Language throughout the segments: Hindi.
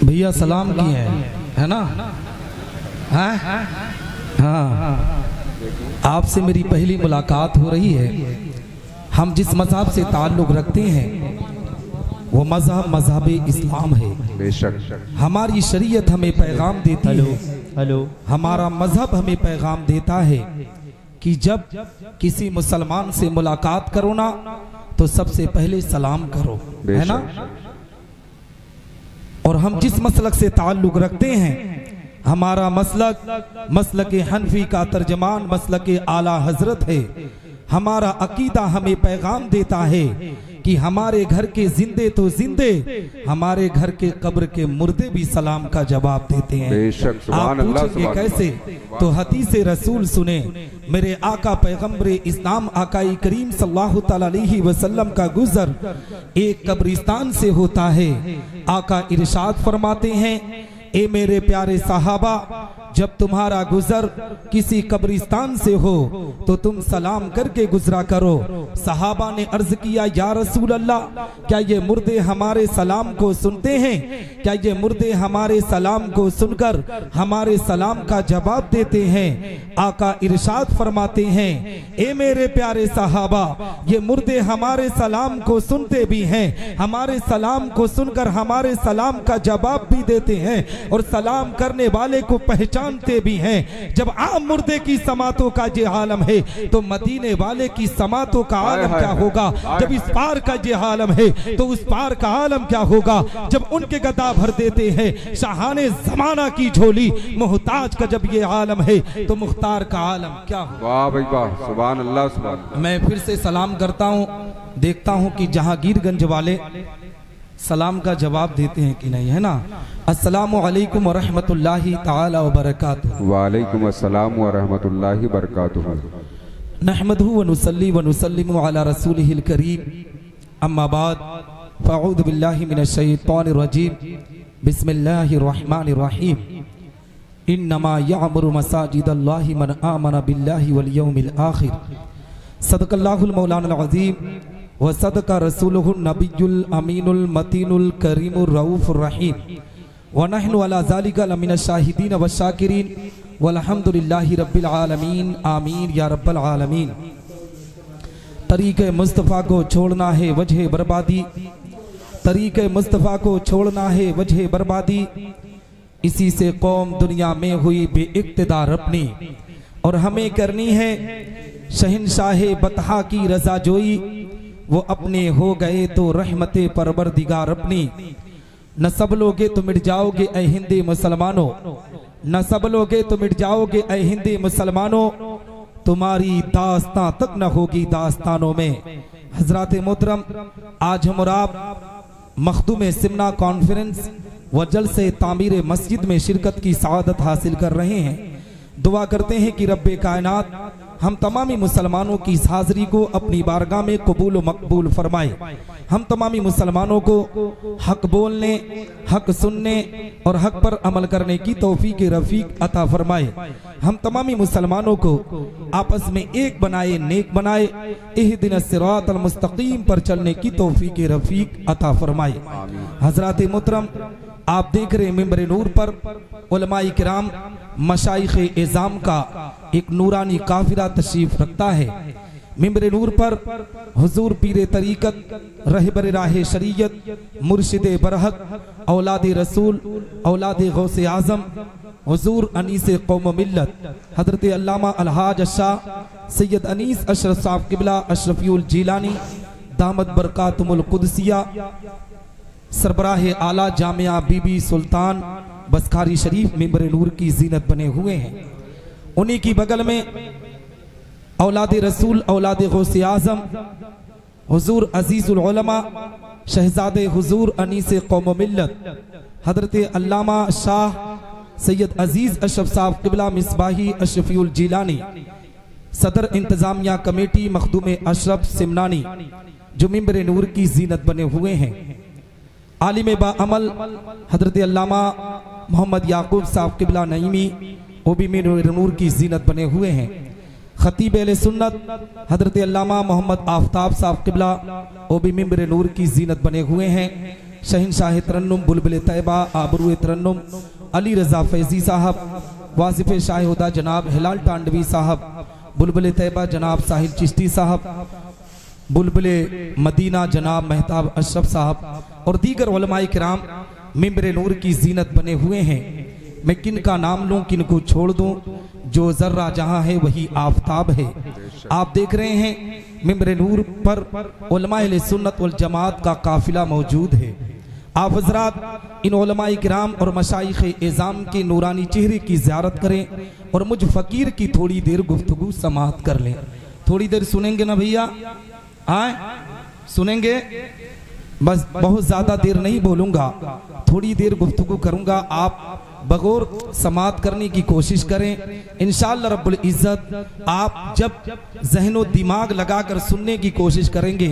भैया सलाम किए हैं, है ना? हाँ, आपसे मेरी पहली मुलाकात हो रही है। हम जिस मज़हब से ताल्लुक़ रखते हैं वो मज़हब मज़हब इस्लाम है। बेशक हमारी शरीयत हमें पैगाम देती है, हमारा मज़हब हमें पैगाम देता है कि जब किसी मुसलमान से मुलाकात करो ना तो सबसे पहले सलाम करो, है ना? और हम जिस मसलक से ताल्लुक़ रखते हैं, हमारा मसलक हनफी का तर्जमान मसलक आला हजरत है। हमारा अकीदा हमें पैगाम देता है कि हमारे घर के जिंदे तो जिंदे, हमारे घर के कब्र के मुर्दे भी सलाम का जवाब देते हैं। आप पूछेंगे कैसे? तो हदीस रसूल सुने। मेरे आका पैगंबर इस्लाम आकाई करीम सल्लल्लाहु अलैहि वसल्लम का गुजर एक कब्रिस्तान से होता है। आका इरशाद फरमाते हैं, ए मेरे प्यारे सहाबा, जब तुम्हारा गुजर किसी कब्रिस्तान से हो तो तुम सलाम करके गुजरा करो। सहाबा ने अर्ज किया, या रसूल अल्लाह, क्या ये मुर्दे हमारे सलाम को सुनते हैं? क्या ये मुर्दे हमारे सलाम को सुनकर हमारे सलाम का जवाब देते हैं? आका इरशाद फरमाते हैं, ए मेरे प्यारे सहाबा, ये मुर्दे हमारे सलाम को सुनते भी हैं, हमारे सलाम को सुनकर हमारे सलाम का जवाब भी देते हैं और सलाम करने वाले को पहचानते भी हैं। जब आम मुर्दे की समातों का ये आलम है तो मदीने वाले की समातों का आलम क्या होगा? जब इस पार का ये आलम है तो उस पार का आलम क्या होगा? जब उनके गदा भर देते हैं शाहाने जमाना की झोली, मोहताज का जब ये आलम है तो मुख्तार का आलम क्या होगा? वाह भाई वाह, सुभान अल्लाह सुभान। मैं फिर से सलाम करता हूँ, देखता हूँ कि जहांगीरगंज वाले सलाम का जवाब देते हैं कि नहीं, है ना? अस्सलामु अलैकुम व रहमतुल्लाहि ताला व बरकातुहू। वालेकुम अस्सलाम व रहमतुल्लाहि बरकातुहू। नहमदुहु व नुसल्ली व नुसल्लिमु अला रसूलिहिल करीम, अम्मा बाद, फ़अऊज़ु बिल्लाहि मिनश शैतानिर रजीम, बिस्मिल्लाहिर रहमानिर रहीम। इन्नमा यअमुरु मसाजिदल्लाहि मन आमन बिल्लाहि वल यौमिल आखिर। सदक़ल्लाहुल मौलाना अज़ीम व सदका रसूलुहुन नबियुल अमीनुल मतीनुल करीमुर रऊफुर रहीम व नहनु अला ज़ालिका लमिनश शाहिदीन व शाकिरीन वल्हम्दुलिल्लाहि रब्बिल आलमीन, आमीन या रब्बल आलमीन। तरीक़े मुस्तफ़ा को छोड़ना है वजह बर्बादी, तरीक़े मुस्तफ़ा को छोड़ना है वजह बर्बादी। इसी से कौम दुनिया में हुई बेइक़्तिदार अपनी, और हमें करनी है शहंशाहे बतहा की रज़ा जोई। वो अपने हो गए तो रहमते परवरदिगार अपनी। न सब लोगे तो मिट जाओगे ऐ हिंदी मुसलमानों, न सब लोगे तो मिट जाओगे ऐ हिंदी मुसलमानों, तुम्हारी दास्तां तक न होगी दास्तानों में। हजरात मोहतरम, आज हम और आप मखदूम सिमना कॉन्फ्रेंस व जलसे तामीर मस्जिद में शिरकत की सआदत हासिल कर रहे हैं। दुआ करते हैं कि रब्बे कायनात हम तमामी मुसलमानों की इस हाज़िरी को अपनी बारगाह में कबूल व मकबूल फरमाए। हम तमामी मुसलमानों को हक बोलने, हक सुनने और हक पर अमल करने की तौफीक रफीक अता फरमाए। हम तमामी मुसलमानों को आपस में एक बनाए, नेक बनाए, इहदिनस सिरातल मुस्तकीम पर चलने की तौफीक रफीक अता फरमाए। हज़रात मोहतरम, आप देख रहे हैं मिंबर नूर पर उलमाए किराम मशाइख इज़ाम का एक नूरानी काफिला तशरीफ रखता है। मिंबर नूर पर हुजूर पीरे तरीकत, रहबर राह शरीयत, मुर्शिद बरहक, औलाद रसूल, औलाद गौसे आजम, हुजूर अनीस कौम मिल्लत हजरत अल्लामा अलहाज शाह सैयद अनीस अशरफ साहब किबला अशरफियुल जीलानी दामत बरकातुमुल कुदसिया सरबराह आला जामिया बीबी सुल्तान बसखारी शरीफ मिंबर नूर की जीनत बने हुए हैं। उन्हीं की बगल में औलाद रसूल, औलाद गौसे आजम, हुजूर अजीजुल उलमा, शहजादे हुजूर अनीस कौम मिल्लत हजरत अल्लामा शाह सैयद अजीज अशरफ साहब किबला मिसबाही अशरफियुल जीलानी, सदर इंतजामिया कमेटी मखदूम अशरफ सिमनानी, जो मिंबर नूर की जीनत बने हुए हैं। आलिम बा अमल हजरत अल्लामा मोहम्मद याकूब साहब किबला नईमी, वो भी मिंबर नूर की जीनत बने हुए हैं। खतीब अहले सुन्नत हजरत अल्लामा मोहम्मद आफ्ताब साहब किबला, वो भी मिंबर नूर की जीनत बने हुए हैं। शहनशाह तरन्नुम बुलबुल तैयबा आबरू तरन्नुम अली रज़ा फैज़ी साहब, वाजिफ शाह हुदा जनाब हिलाल टांडवी साहब, बुलबुल तैयबा जनाब साहिल चिश्ती साहब, बुलबुल मदीना जनाब महताब अशरफ साहब और दीगर उलमाए किराम मिंबर नूर की जीनत बने हुए हैं। मैं किन का नाम लूं किन को छोड़ दूं, जो जर्रा जहां है वही आफताब है। आप देख रहे हैं मिंबर नूर पर उलमाए अहले सुन्नत वल जमात का काफिला मौजूद है। आप हजरात इन उलमाए किराम और मशाइख एज़ाम के नूरानी चेहरे की ज़ियारत करें और मुझ फ़कीर की थोड़ी देर गुफ्तगू समाअत कर लें। थोड़ी देर सुनेंगे ना भैया? आए सुनेंगे? बस बहुत ज़्यादा देर नहीं बोलूँगा, थोड़ी देर गुफ्तगू करूँगा। आप बगौर समाअत करने की कोशिश करें। इंशाअल्लाह रब्बुल इज़्ज़त आप जब ज़हनो दिमाग लगाकर सुनने की कोशिश करेंगे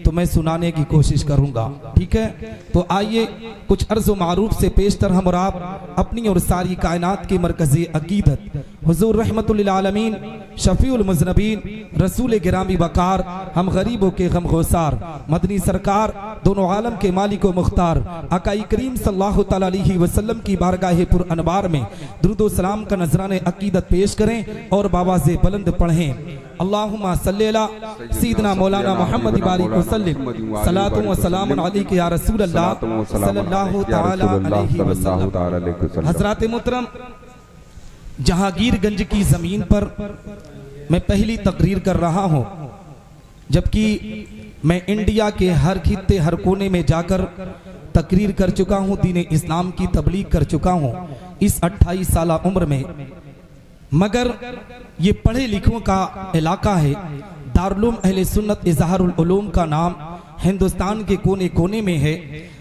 तो मैं सुनाने की कोशिश करूंगा, ठीक है? तो आइए कुछ अर्ज़ व मारूफ से पेशतर हम और आप अपनी और सारी कायनात के मरकज़े अकीदत हुज़ूर रहमतुल लिल आलमीन शफीउल मुज़नबीन रसूल गिरामी वकार हम गरीबों के गमगोसार मदनी सरकार दोनों आलम के मालिक व मुख्तार आकाई करीम सल्लल्लाहु तआला अलैहि वसल्लम की बारगाह पुर अनवार में दुरूद व सलाम का नजराने अकीदत पेश करें और बावाज़े बुलंद पढ़ें। अल्लाहुम्मा सल्ली अला सय्यिदना मौलाना मुहम्मद बारिक वसल्लिम सलातु व सलामुन अलैका या रसूल अल्लाह सल्लल्लाहु तआला अलैहि वसल्लम। हज़रात मोहतरम, जहांगीरगंज की ज़मीन पर मैं पहली तकरीर कर रहा हूँ, जबकि मैं इंडिया के हर खित्ते हर कोने में जाकर तकरीर कर चुका हूँ, दीन इस्लाम की तबलीग कर चुका हूँ इस 28 साल उम्र में। मगर ये पढ़े लिखों का इलाका है। दारुल अहले सुन्नत इज़हारुल उलूम का नाम हिंदुस्तान के कोने कोने में है।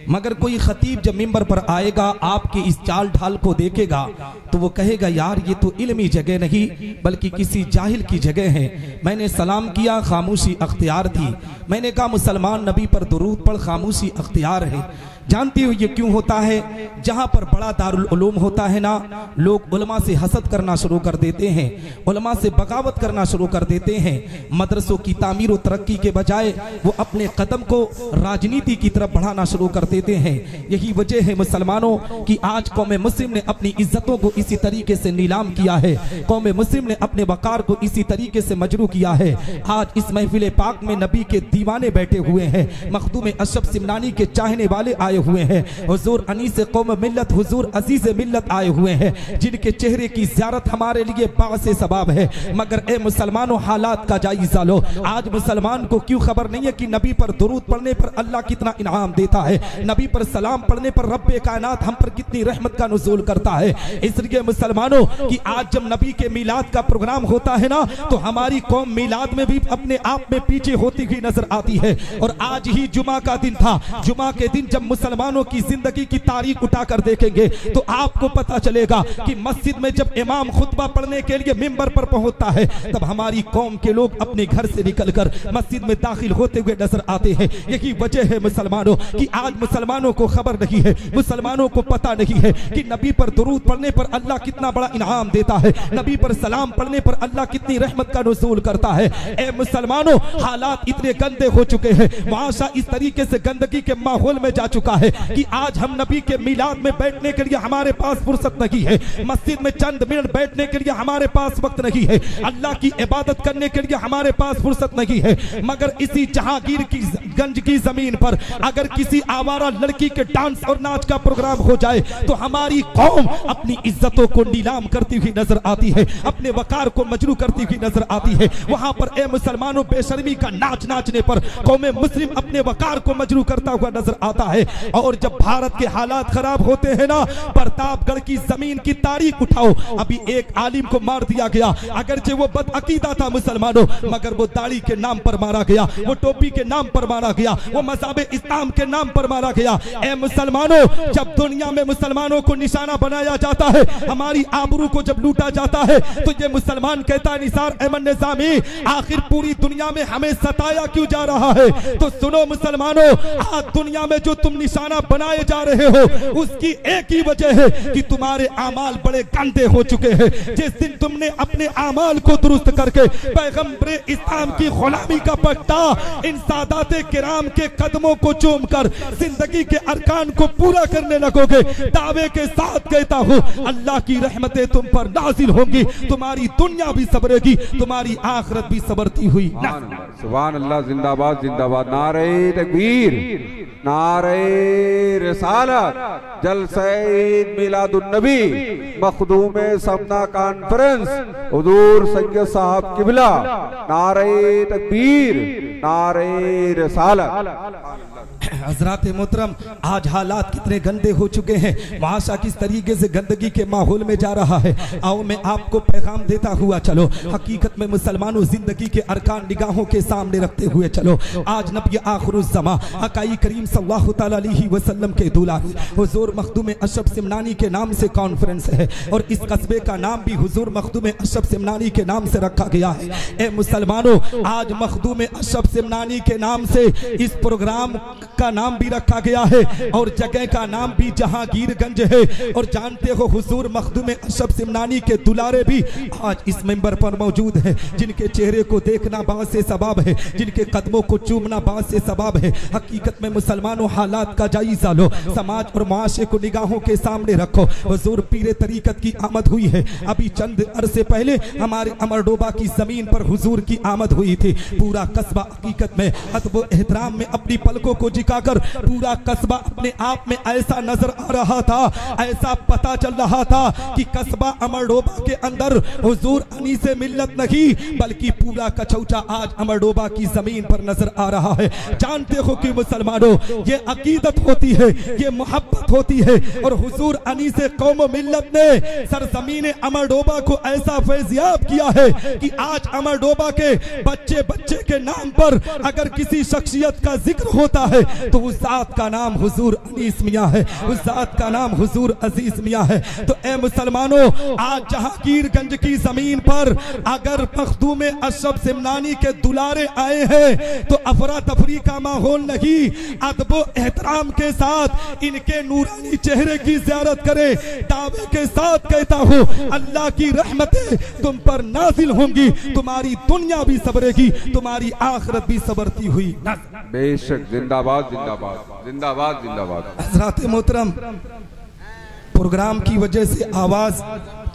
मगर कोई खतीब जब मिंबर पर आएगा, आपके इस चाल ढाल को देखेगा तो वो कहेगा यार ये तो इल्मी जगह नहीं बल्कि किसी जाहिल की जगह है। मैंने सलाम किया, खामोशी अख्तियार थी। मैंने कहा मुसलमान नबी पर दुरूद पढ़, खामोशी अख्तियार है। जानती हो ये क्यों होता है? जहां पर बड़ा दारुल उलूम होता है ना, लोग उलमा से हसद करना शुरू कर देते हैं, उलमा से बगावत करना शुरू कर देते हैं। मदरसों की तामीर और तरक्की के बजाय वो अपने कदम को राजनीति की तरफ बढ़ाना शुरू कर देते हैं। यही वजह है मुसलमानों की आज कौम मुस्लिम ने अपनी इज्जतों को इसी तरीके से नीलाम किया है। कौम मुस्लिम ने अपने वकार को इसी तरीके से मजरू किया है। आज इस महफिल पाक में नबी के दीवाने बैठे हुए हैं, मखदूम अशरफ सिमनानी के चाहने वाले आए हुए हैं, हुजूर अनीस कौम मिल्लत हुजूर अजीज मिल्लत आए हुए हैं, जिनके चेहरे की ज़ियारत हमारे लिए बासे सबाब है। मगर ए मुसलमानों, हालात का जायजा लो। आज मुसलमान को क्यों खबर नहीं है कि नबी पर दुरूद पढ़ने पर अल्लाह कितना इनाम देता है, नबी पर सलाम पढ़ने पर रब्बे कायनात हम पर कितनी रहमत का नुज़ूल करता है। इसलिए मुसलमानों कि आज जब नबी के मिलाद का प्रोग्राम होता है ना, तो हमारी कौम मिलाद में भी अपने आप में पीछे होती हुई नजर आती है। और आज ही जुमा का दिन था। जुमा के दिन जब मुसलमानों की जिंदगी की तारीख उठाकर देखेंगे तो आपको पता चलेगा कि मस्जिद में जब इमाम खुतबा पढ़ने के लिए मिंबर पर पहुंचता है, तब हमारी कौम के लोग अपने घर से निकलकर मस्जिद में दाखिल होते हुए नजर आते हैं। यही वजह है मुसलमानों कि आज मुसलमानों को खबर नहीं है, मुसलमानों को पता नहीं है कि नबी पर दुरूद पढ़ने पर अल्लाह कितना बड़ा इनाम देता है, नबी पर सलाम पढ़ने पर अल्लाह कितनी रहमत का नुज़ूल करता है। ए मुसलमानों, हालात इतने गंदे हो चुके हैं, मुआशरा इस तरीके से गंदगी के माहौल में जा चुका है कि आज हम नबी के मिलाद में बैठने के लिए हमारे पास फुर्सत नहीं है, मस्जिद में चंद मिनट बैठने के लिए हमारे पास वक्त नहीं है, अल्लाह की इबादत करने के लिए हमारे पास फुर्सत नहीं है। मगर इसी जहांगीर की गंज की जमीन पर अगर किसी आवारा लड़की के डांस और नाच का प्रोग्राम हो जाए तो हमारी कौम अपनी इज्जतों को नीलाम करती हुई नजर आती है, अपने वकार को मजरू करती हुई नजर आती है। वहां पर ए मुसलमानों, बेशर्मी का नाच नाचने पर कौम मुस्लिम अपने वकार को मजरू करता हुआ नजर आता है। और जब भारत के हालात खराब होते हैं ना, प्रतापगढ़ की जमीन की तारीख उठाओ, अभी एक आलिम को मार दिया गया, अगरचे वो बदअकीदा था मुसलमानों, मगर वो दाढ़ी के नाम पर मारा गया, वो टोपी के नाम पर मारा गया, वो मज़हब इस्लाम के नाम पर मारा गया। ए मुसलमानों, जब दुनिया में मुसलमानों को निशाना बनाया जाता है, हमारी आबरू को जब लूटा जाता है, तो ये मुसलमान कहता है निसार अहमद निज़ामी, आखिर पूरी दुनिया में हमें सताया क्यों जा रहा है? तो सुनो मुसलमानों, आज दुनिया में जो तुम निशाना बनाए जा रहे हो उसकी एक ही वजह है कि तुम्हारे आमाल बड़े गंदे हो चुके हैं। जिस दिन तुमने अपने आमाल को दुरुस्त करके पैगंबर इस्लाम की गुलामी का पट्टा इन सादाते किराम के कदमों को चूमकर जिंदगी के अरकान को पूरा करने लगोगे, दावे के साथ कहता हूँ अल्लाह की रहमतें तुम पर नाजिल होंगी, तुम्हारी दुनिया भी सबरेगी, तुम्हारी आखिरत भी सबरती हुई। सुभान अल्लाह, जिंदाबाद जिंदाबाद, नारे तकबीर, नारे रिसालत, जलसे ईद मिलादुन नबी, मखदूम समना कॉन्फ्रेंस, हुजूर सैयद साहब किबला, नारे तकबीर, नारे रिसालत। हजरात मोहतरम, आज हालात कितने गंदे हो चुके हैं, माशा किस तरीके से गंदगी के माहौल में जा रहा है। आओ मैं आपको पैगाम देता हुआ चलो, हकीकत में मुसलमानों जिंदगी के अरकान निगाहों के सामने रखते हुए चलो। आज नबी आखिरुज़्ज़मा हकाई करीम सल्लल्लाहु तआला अलैहि वसल्लम के दूल्हा हुजूर मखदूम अशरफ सिमनानी के नाम से कॉन्फ्रेंस है और इस कस्बे का नाम भी हुजूर मखदूम अशरफ सिमनानी के नाम से रखा गया है। ए मुसलमानों, आज मखदूम अशरफ सिमनानी के नाम से इस प्रोग्राम का नाम भी रखा गया है और जगह का नाम भी जहांगीरगंज है। और जानते हो हुजूर मखदूम अशरफ सिमनानी के दुलारे भी आज इस मेंबर पर मौजूद है, जिनके चेहरे को देखना बात से सबाब है, जिनके कदमों को चूमना बात से सबाब है। हकीकत में मुसलमानों, हालात का जायजा लो, समाज और मुआशरे को निगाहों के सामने रखो। हुजूर पीरे तरीकत की आमद हुई है। अभी चंद अरसे पहले हमारे अमरडोबा की जमीन पर हुजूर की आमद हुई थी। पूरा कस्बा हकीकत में अदब व एहतराम में अपनी पलकों को झुकाकर, पूरा कस्बा अपने आप में ऐसा नजर आ रहा था, ऐसा पता चल रहा था कि कस्बा अमरडोबा के अंदर हुजूर अनीसे मिल्लत नहीं बल्कि पूरा कचौचा आज अमरडोबा की जमीन पर नजर आ रहा है। जानते हो कि मुसलमानों, ये अकीदत होती है, ये मोहब्बत होती है और हुजूर अनीसे कौम मिल्लत ने सरजमीन अमरडोबा को ऐसा फैज़याब किया है कि आज अमरडोबा के बच्चे बच्चे के नाम पर अगर किसी शख्सियत का जिक्र होता है तो उस जात का नाम हुजूर अनीस मियां है, उस जात का नाम हुजूर अजीज मियां है। तो ए मुसलमानों, आज जहांगीरगंज की जमीन पर अगर मखदूम अशरफ सिमनानी के दुलारे आए हैं तो अफरा तफरी का माहौल नहीं, अदब एहतराम के साथ इनके नूरानी चेहरे की ज़ियारत करें। दावे के साथ कहता हूँ अल्लाह की रहमतें तुम पर नाजिल होंगी, तुम्हारी दुनिया भी सबरेगी, तुम्हारी आखिरत भी सबरती हुई। बेशक, जिंदाबाद जिंदाबाद, जिंदाबाद जिंदाबाद। हज़रात मोहतरम, प्रोग्राम की वजह से आवाज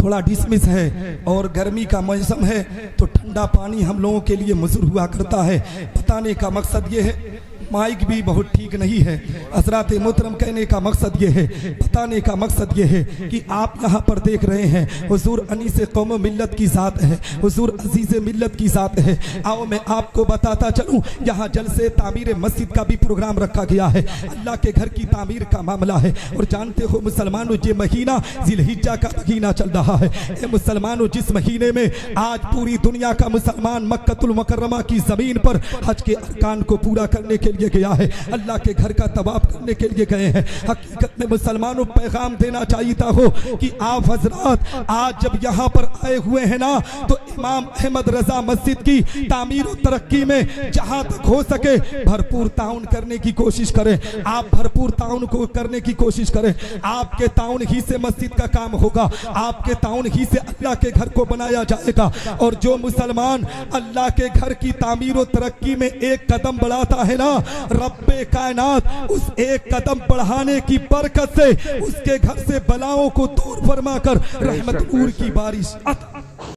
थोड़ा डिसमिस है और गर्मी का मौसम है तो ठंडा पानी हम लोगों के लिए मुज़र हुआ करता है। बताने का मकसद ये है, माइक भी बहुत ठीक नहीं है। हज़रात मोहतरम, कहने का मकसद ये है, बताने का मकसद ये है कि आप यहाँ पर देख रहे हैं हुजूर अनीसे कौम मिल्लत की ज़ात है, हुजूर अजीज़ मिल्लत की ज़ात है। आओ मैं आपको बताता चलूँ, यहाँ जलसे तामीर मस्जिद का भी प्रोग्राम रखा गया है, अल्लाह के घर की तामीर का मामला है। और जानते हो मुसलमानों, ये महीना जिलहिज्जा का महीना चल रहा है। ए मुसलमानों, जिस महीने में आज पूरी दुनिया का मुसलमान मक्कतुल मुकर्रमा की ज़मीन पर हज के अरकान को पूरा करने के गया है, अल्लाह के घर का तवाफ करने के लिए गए हैं। हकीकत में मुसलमानों, पैगाम देना चाहिए हो कि आप हजरात आज जब यहाँ पर आए हुए हैं ना, तो इमाम अहमद रजा मस्जिद की तामीर और तरक्की में जहाँ तक हो सके भरपूर ताउन करने की कोशिश करें। आप भरपूर ताउन को करने की कोशिश करें। आपके ताउन ही से मस्जिद का काम होगा, आपके ताउन ही से अल्लाह के घर को बनाया जाएगा। और जो मुसलमान अल्लाह के घर की तामीर और तरक्की में एक कदम बढ़ाता है ना, रब्बे कायनात उस एक कदम बढ़ाने की बरकत से उसके घर से बलाओं को दूर फरमाकर रहमत नूर की बारिश